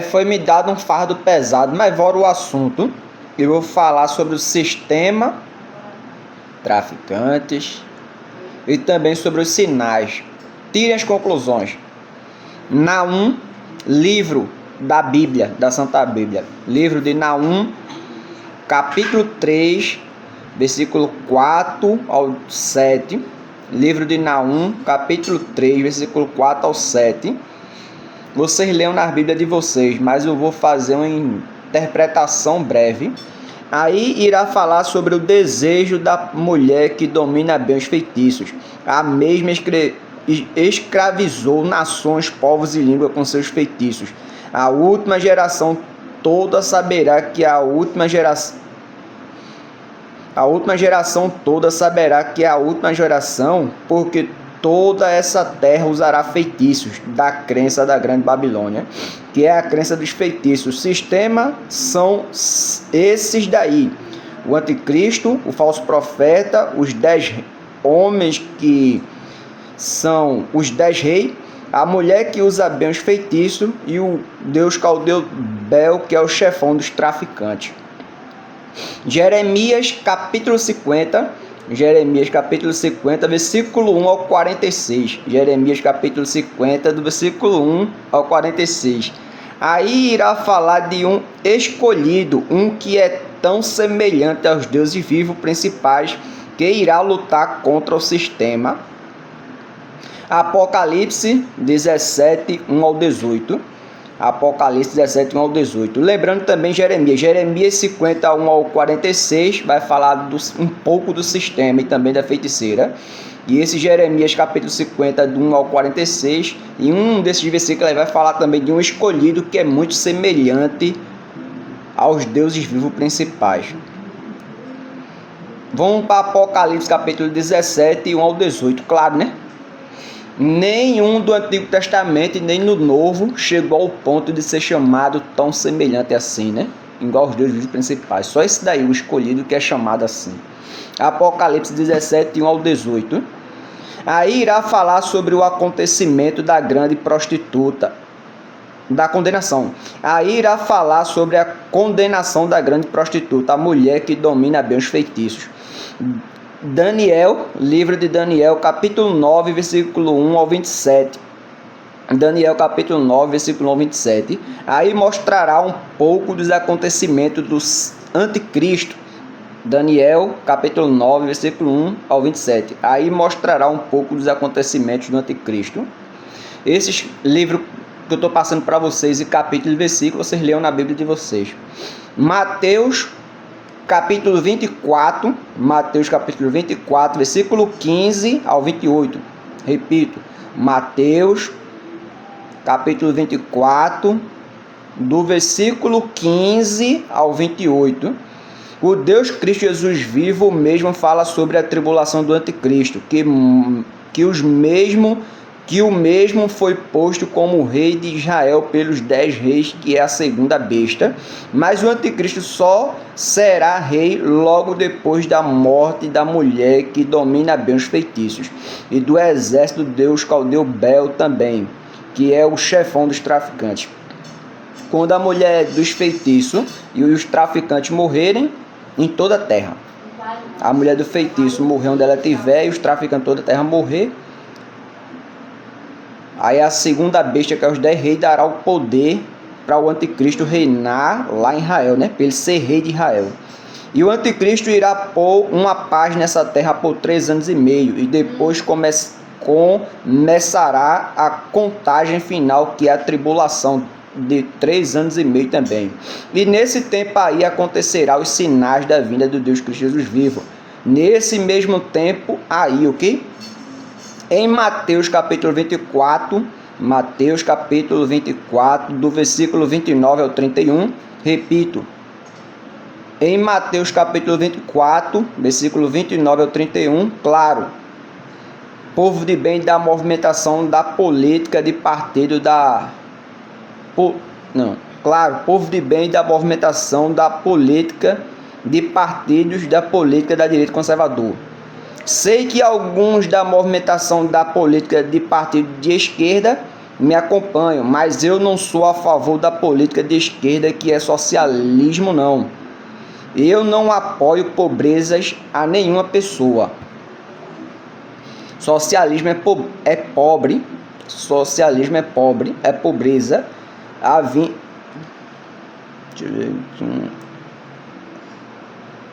Foi me dado um fardo pesado, mas bora o assunto. Eu vou falar sobre o sistema, traficantes e também sobre os sinais. Tirem as conclusões. Naum, livro da Bíblia, da Santa Bíblia. Livro de Naum, capítulo 3, versículo 4 ao 7. Livro de Naum, capítulo 3, versículo 4 ao 7. Vocês leiam na Bíblia de vocês, mas eu vou fazer uma interpretação breve. Aí irá falar sobre o desejo da mulher que domina bem os feitiços. A mesma escravizou nações, povos e língua com seus feitiços. A última geração toda saberá que a última geração toda saberá que a última geração, porque toda essa terra usará feitiços da crença da grande Babilônia, que é a crença dos feitiços. O sistema são esses daí: o anticristo, o falso profeta, os 10 homens que são os 10 reis, a mulher que usa bem os feitiços e o deus caldeu Bel, que é o chefão dos traficantes. Jeremias capítulo 50, versículo 1 ao 46. Jeremias capítulo 50, do versículo 1 ao 46. Aí irá falar de um escolhido, um que é tão semelhante aos deuses vivos principais, que irá lutar contra o sistema. Apocalipse 17, 1 ao 18. Apocalipse 17, 1 ao 18. Lembrando também Jeremias 50, 1 ao 46, vai falar um pouco do sistema e também da feiticeira. E esse Jeremias capítulo 50, do 1 ao 46, em um desses versículos vai falar também de um escolhido que é muito semelhante aos deuses vivos principais. Vamos para Apocalipse capítulo 17, 1 ao 18, claro, né? Nenhum do Antigo Testamento e nem no Novo chegou ao ponto de ser chamado tão semelhante assim, né? Igual os deuses principais. Só esse daí, o escolhido, que é chamado assim. Apocalipse 17, 1 ao 18. Aí irá falar sobre o acontecimento da grande prostituta, da condenação. Aí irá falar sobre a condenação da grande prostituta, a mulher que domina bem os feitiços. Daniel, livro de Daniel, capítulo 9, versículo 1 ao 27. Daniel, capítulo 9, versículo 1 ao 27. Aí mostrará um pouco dos acontecimentos do anticristo. Daniel, capítulo 9, versículo 1 ao 27. Aí mostrará um pouco dos acontecimentos do anticristo. Esses livros que eu estou passando para vocês, e capítulo e versículo, vocês leiam na Bíblia de vocês. Mateus, capítulo 24, versículo 15 ao 28. Repito, Mateus, capítulo 24, do versículo 15 ao 28. O Deus Cristo Jesus vivo mesmo fala sobre a tribulação do anticristo, que o mesmo foi posto como rei de Israel pelos 10 reis, que é a segunda besta. Mas o anticristo só será rei logo depois da morte da mulher que domina bem os feitiços, e do exército do deus caldeu Bel também, que é o chefão dos traficantes. Quando a mulher dos feitiços e os traficantes morrerem em toda a terra, a mulher do feitiço morrer onde ela estiver e os traficantes toda a terra morrer, aí a segunda besta, que é os 10 reis, dará o poder para o anticristo reinar lá em Israel, né? Para ele ser rei de Israel. E o anticristo irá pôr uma paz nessa terra por 3 anos e meio. E depois começará a contagem final, que é a tribulação de 3 anos e meio também. E nesse tempo aí acontecerá os sinais da vinda do Deus Cristo Jesus vivo. Nesse mesmo tempo aí, ok? Em Mateus capítulo 24, do versículo 29 ao 31, repito, em Mateus capítulo 24, versículo 29 ao 31, claro, povo de bem da movimentação da política de partido povo de bem da movimentação da política de partidos da política da direita conservador. Sei que alguns da movimentação da política de partido de esquerda me acompanham, mas eu não sou a favor da política de esquerda que é socialismo, não. Eu não apoio pobrezas a nenhuma pessoa. Socialismo é pobre. Socialismo é pobre, é pobreza.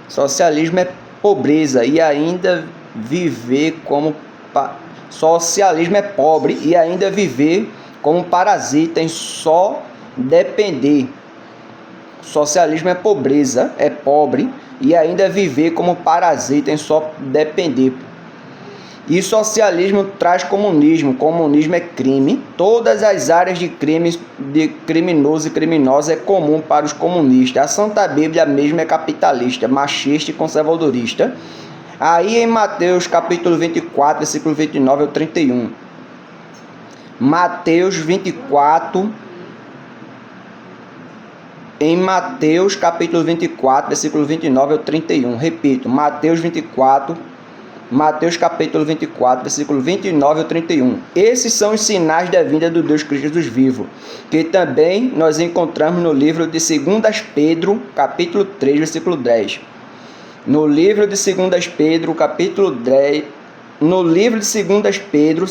Socialismo é pobreza e ainda viver como socialismo é pobre e ainda viver como parasita em só depender. Socialismo é pobreza, é pobre e ainda viver como parasita em só depender. E socialismo traz comunismo. Comunismo é crime. Todas as áreas de crimes, de criminoso e criminosa é comum para os comunistas. A Santa Bíblia mesmo é capitalista, machista e conservadorista. Aí em Mateus capítulo 24, versículo 29 ao 31. Mateus 24, em Mateus capítulo 24, versículo 29 ao 31. Repito, Mateus capítulo 24, versículo 29 ao 31. Esses são os sinais da vinda do Deus Cristo dos vivos, que também nós encontramos no livro de 2 Pedro, capítulo 3, versículo 10. No livro de 2 Pedro, capítulo 10, no livro de 2 Pedro,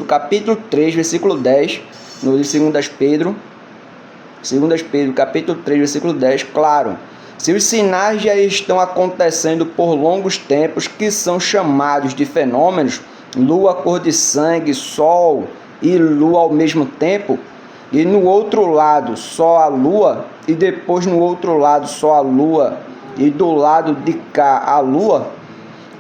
capítulo 3, versículo 10, no livro de 2 Pedro, capítulo 3, versículo 10, claro. Se os sinais já estão acontecendo por longos tempos, que são chamados de fenômenos, lua cor de sangue, sol e lua ao mesmo tempo, e no outro lado só a lua, e depois no outro lado só a lua, e do lado de cá a lua,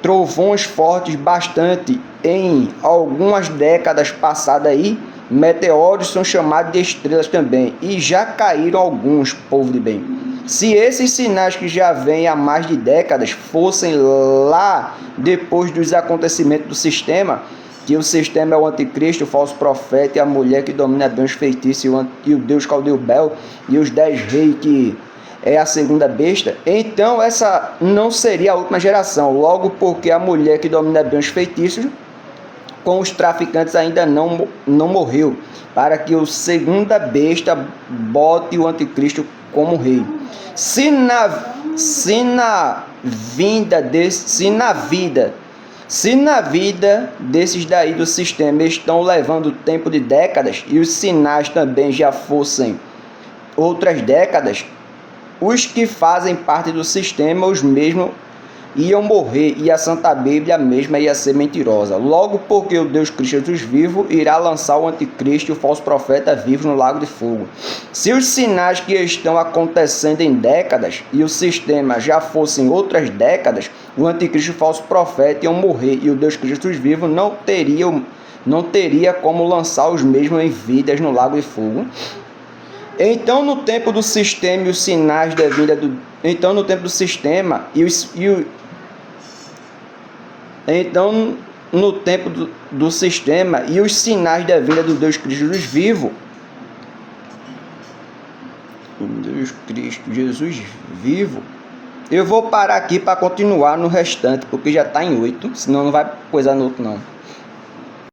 trovões fortes bastante em algumas décadas passadas aí, meteoros são chamados de estrelas também, e já caíram alguns, povo de bem. Se esses sinais que já vêm há mais de décadas fossem lá depois dos acontecimentos do sistema, que o sistema é o anticristo, o falso profeta e a mulher que domina bem os feitiços e o deus Caldeu Bel e os 10 reis que é a segunda besta, então essa não seria a última geração, logo porque a mulher que domina bem os feitiços com os traficantes ainda não morreu, para que o segunda besta bote o anticristo como rei. Se na vida desses daí do sistema estão levando tempo de décadas e os sinais também já fossem outras décadas, os que fazem parte do sistema, os mesmos iam morrer e a Santa Bíblia mesma ia ser mentirosa. Logo porque o Deus Cristo dos vivos irá lançar o anticristo e o falso profeta vivos no lago de fogo. Se os sinais que estão acontecendo em décadas e o sistema já fossem outras décadas, o anticristo e o falso profeta iam morrer e o Deus Cristo dos vivos não teria como lançar os mesmos em vidas no lago de fogo. Então, no tempo do sistema e os sinais da vinda do... Então, no tempo do sistema e os sinais da vinda do Deus Cristo dos vivos, Deus Cristo, Jesus vivo. Eu vou parar aqui para continuar no restante, porque já está em 8, senão não vai coisar no outro não.